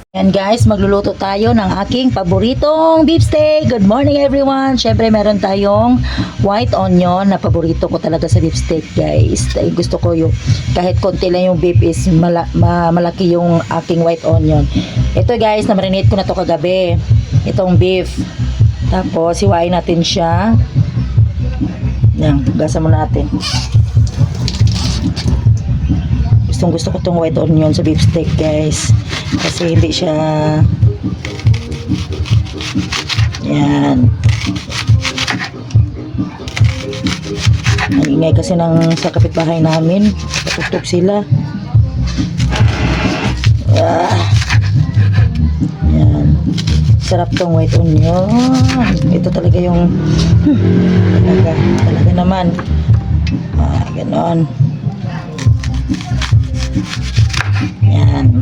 And guys, magluluto tayo ng aking paboritong beef steak. Good morning everyone. Syempre meron tayong white onion na paborito ko talaga sa beef steak, guys. Dahil gusto ko yung kahit konti lang yung beef is malaki yung aking white onion. Ito guys, na-marinate ko na to kagabi. Itong beef. Tapos hiwain natin siya. Yan, gasa mo natin. Gustong gusto ko tong white onion sa beef steak, guys. Kasi hindi siya yan. Ang ingay kasi sa kapitbahay namin. Patugtog sila. Yan. Sarap tong white onion. Ito talaga yung talaga naman. Ganon. Yan.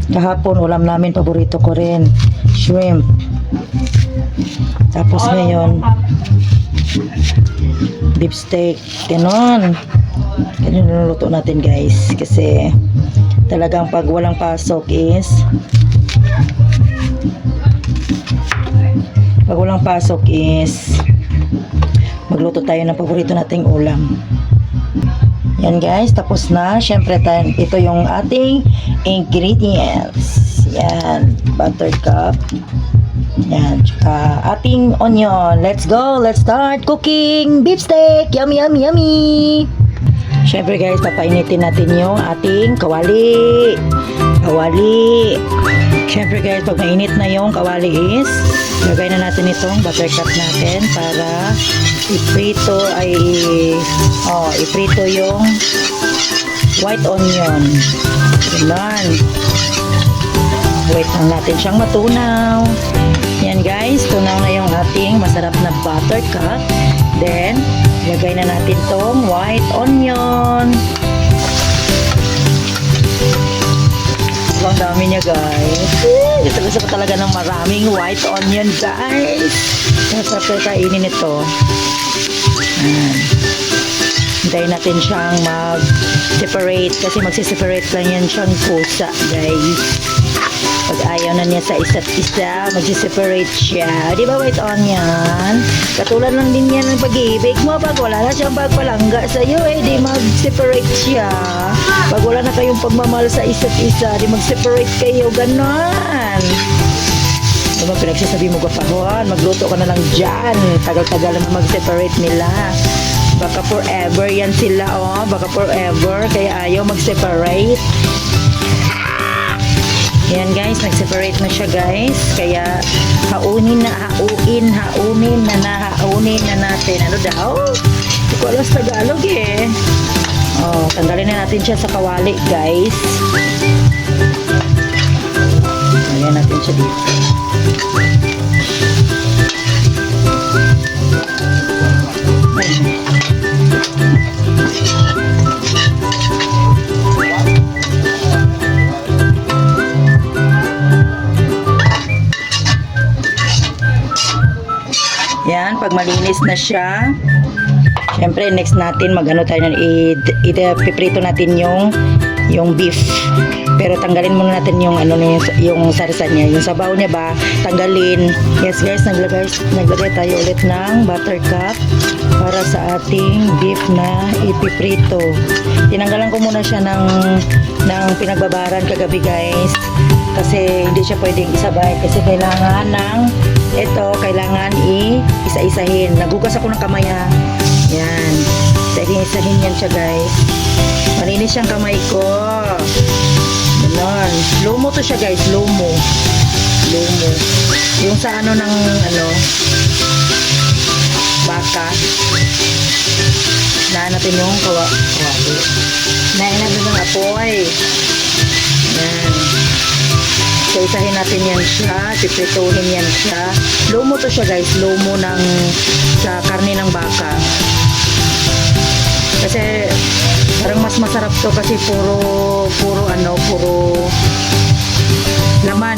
Kahapon ulam namin, paborito ko rin, shrimp. Tapos ngayon beef steak. Ganon niluluto natin, guys. Kasi talagang pag walang pasok is magluto tayo ng paborito nating ulam. Yan guys, tapos na. Syempre ito yung ating ingredients. Yan, buttercup. Yan, tsaka ating onion. Let's go, let's start cooking beef steak. Yummy, yummy, yummy. Syempre guys, papainitin natin yung ating kawali. Syempre guys, pag mainit na yung kawali is lagay na natin itong buttercup natin para iprito yung white onion. Ganun. Wait lang natin siyang matunaw. Yan guys, tunaw na yung ating masarap na buttercup. Then, lagay na natin tong white onion. Ang dami niya, guys. Gusto ko talaga ng maraming white onion, guys. Masarap tayo kainin ito. Hintayin natin siyang mag-separate kasi magsiseparate lang yan siyang pusa, guys. Pag ayaw na niya sa isa't isa, magsiseparate siya. Di ba white onion? Katulad lang din yan ng pag-ibig mo. Pag wala na siyang pagpalangga sa'yo, di mag-separate siya. Pag wala na kayong pagmamahal sa isa't isa, di mag-separate kayo. Ganon. Diba pinagsasabi mo kapahon, magluto ka na lang dyan. Tagal-tagal na mag-separate nila. Baka forever yan sila, baka forever. Kaya ayaw mag-separate. Yan guys, nag-separate na siya, guys. Kaya haunin na natin. Ano daw? Hindi ko alam sa Tagalog eh. Tanggalin na natin siya sa kawali, guys. Lagyan natin siya dito. Yan, pag malinis na siya, syempre next natin magano tayo ipiprito natin yung beef. Pero tanggalin muna natin yung yung sarsa niya, yung sabaw niya ba, tanggalin. Yes guys, naglagay tayo ulit ng buttercup para sa ating beef na ipiprito. Tinanggalan ko muna siya ng pinagbabaran kagabi, guys. Kasi hindi siya pwedeng isabay kasi kailangan kailangan isa-isahin. Nagugas ako ng kamay, ha. Yan. Isahin yan siya, guys. Malinis siyang kamay ko. Ganon. Lumo to siya, guys. Lumo. Yung sa baka. Naan natin yung kawali. Naan natin yung apoy. Yan. So, isahin natin yan siya. Piprituhin yan siya. Lumo to siya, guys. Lumo sa karne ng baka. Kasi parang mas masarap to kasi puro laman.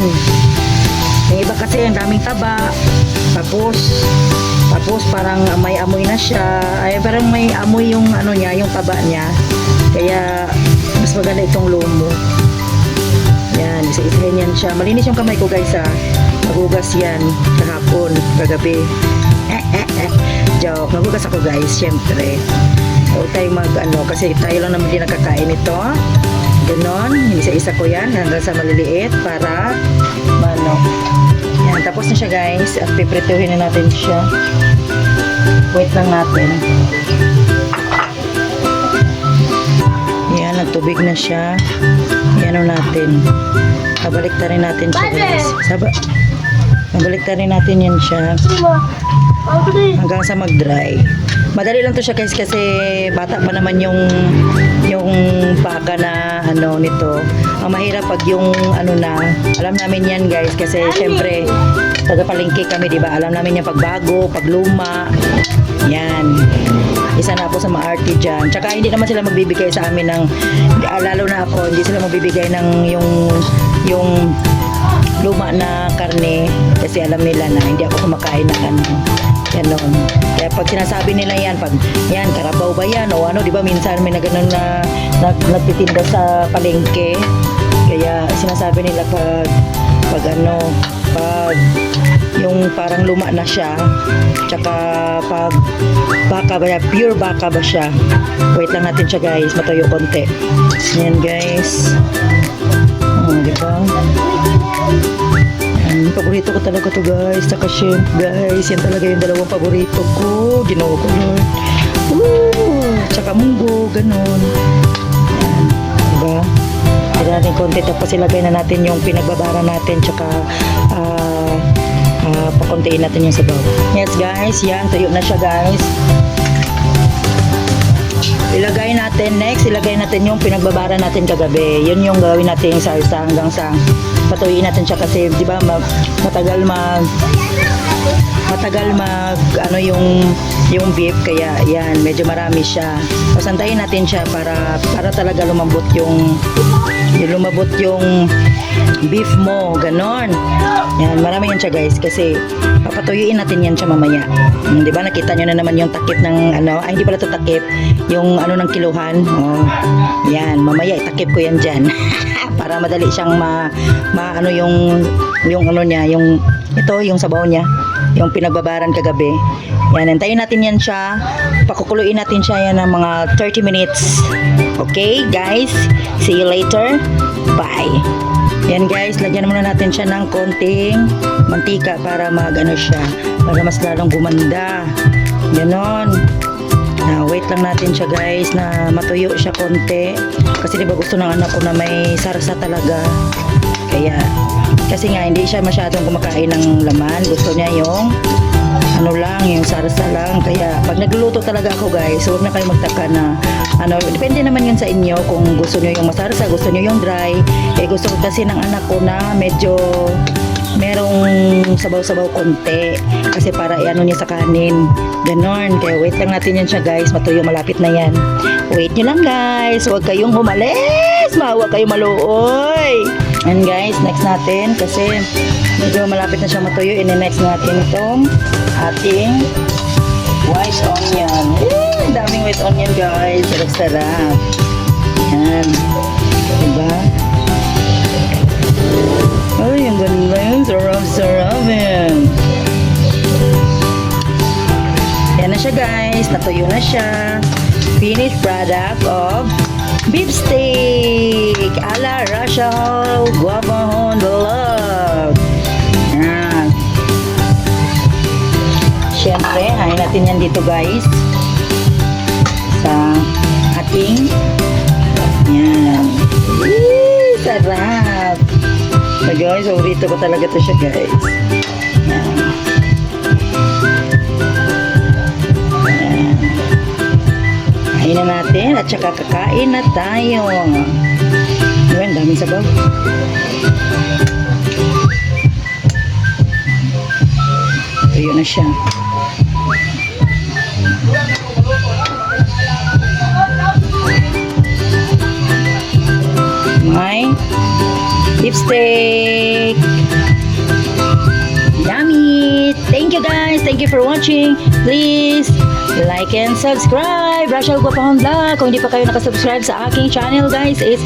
Yung iba kasi ang daming taba. Tapos parang may amoy na siya. Ay parang may amoy yung taba niya. Kaya mas maganda itong lomo. Yan. isa-isahin yan siya. Malinis yung kamay ko guys ha. Nagugas yan kahapon, kagabi. Joke, nagugas ako guys, syempre. Huwag tayo kasi tayo lang naman din nakakain ito. Ganon, isa-isa ko yan hanggang sa maliliit para yan, tapos na siya guys. At piprituhin na natin siya. Wait lang natin. Yan, nagtubig na siya. Yan natin. Kabaliktarin natin siya guys. Kabaliktarin natin yan siya. Hanggang sa mag-dry. Madali lang to siya guys kasi bata pa naman yung baka na nito. Ang mahirap pag yung alam namin yan guys kasi syempre taga-palengke kami, di ba? Alam namin yung pagbago, pagluma. Yan. Isa na ako sa mga arte dyan. Tsaka hindi naman sila magbibigay sa amin ng, lalo na ako, hindi sila magbibigay ng yung luma na karne kasi alam nila na hindi ako kumakain ng ganon. Kaya pag sinasabi nila yan, karabaw ba yan o di ba minsan may nagganon na nagtitinda sa palengke. Kaya sinasabi nila pag yung parang luma na siya, tsaka pag baka ba, pure baka ba siya. Wait lang natin siya guys, matuyo konti. Yan guys. Di ba? Paborito ko talaga to guys. Saka shrimp guys. Yan talaga yung dalawang paborito ko. Ginoo ko Lord. Tsaka munggo. Ganon. Yan. Diba? Kaya natin konti. Tapos ilagay na natin yung pinagbabara natin. Tsaka pakuntiin natin yung sabaw. Yes guys. Yan. Tuyo na siya guys. Ilagay natin yung pinagbabara natin kagabi. Yun yung gawin natin yung salsa hanggang sa patuyin natin siya kasi di ba matagal yung beef kaya yan medyo marami siya. Pasantayin natin siya para talaga lumambot yung beef mo, ganon. Yan, marami yan siya guys kasi papatuyuin natin yan siya mamaya. Di ba nakita nyo na naman yung takip ng hindi pala ito takip, yung ng kiluhan. Yan, mamaya itakip ko yan dyan. Para madali siyang yung sabaw niya, yung pinagbabaran kagabi. Yan, antayin natin yan siya. Pakukuluin natin siya yan ng mga 30 minutes. Okay, guys? See you later. Bye. Yan guys, lagyan muna natin siya ng konting mantika para siya, para mas lalong gumanda. Ganon. Wait lang natin siya guys na matuyo siya konti kasi diba gusto ng anak ko na may sarsa talaga. Kaya kasi nga hindi siya masyadong kumakain ng laman, gusto niya yung yung sarsa lang. Kaya pag nagluluto talaga ako guys, huwag na kayo magtaka na depende naman yun sa inyo kung gusto niyo yung masarsa, gusto niyo yung dry. Gusto ko kasi ng anak ko na medyo merong sabaw-sabaw konti kasi para niya sa kanin. Ganon. Kaya wait lang natin yan siya guys. Matuyo, malapit na yan. Wait nyo lang guys. Huwag kayong humalis. Huwag kayong maluoy. And guys, next natin kasi medyo malapit na siya matuyo. Next natin itong ating white onion. Daming white onion guys. Sarap-sarap. Yan. Diba? Ay, ang ganda yun. Sarap-sarap yan. Yan na siya guys. Natuyo na siya. Finished product of beef steak a la Rachel Guapahon Vlog. Yan. Siyempre, hain natin yan dito guys. Sa ating yan. Sarap. So guys, favorito ko talaga to siya guys. Yan. Yan. Kain na natin at saka kakain na tayo. Ayan, daming sabaw. Tuyo na siya. May beef steak. Yummy! Thank you guys. Thank you for watching. Please like and subscribe. Rachel Guapahon Vlog. Kung hindi pa kayo nakasubscribe sa aking channel guys is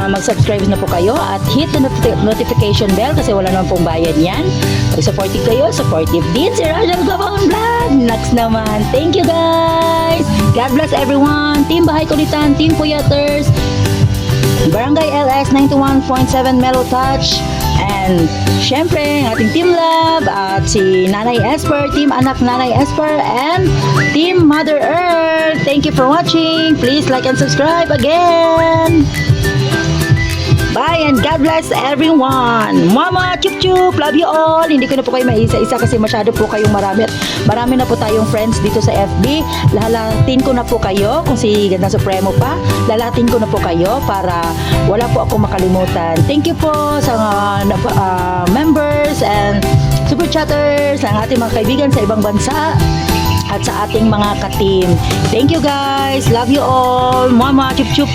mag-subscribe na po kayo at hit the notification bell kasi wala naman pong bayad yan. Pag supportive kayo, supportive din si Rachel Guapahon Vlog. Next naman. Thank you guys. God bless everyone. Team Bahay Kulitan, Team Puyaters, Barangay LS 91.7 Mellow Touch, and syempre ang ating Team Love at si Nanay Esper, Team Anak Nanay Esper, and Team Mother Earth. Thank you for watching. Please like and subscribe again. Bye and God bless everyone. Mama, chup chup, love you all. Hindi ko na po kayo maisa-isa kasi masyado po kayong marami at marami na po tayong friends dito sa FB. Lalahatin ko na po kayo kung si Gandang Supremo pa. Lalahatin ko na po kayo para wala po ako makalimutan. Thank you po sa members and super chatters, ang ating mga kaibigan sa ibang bansa at sa ating mga ka-team. Thank you guys. Love you all. Mama, chup chup.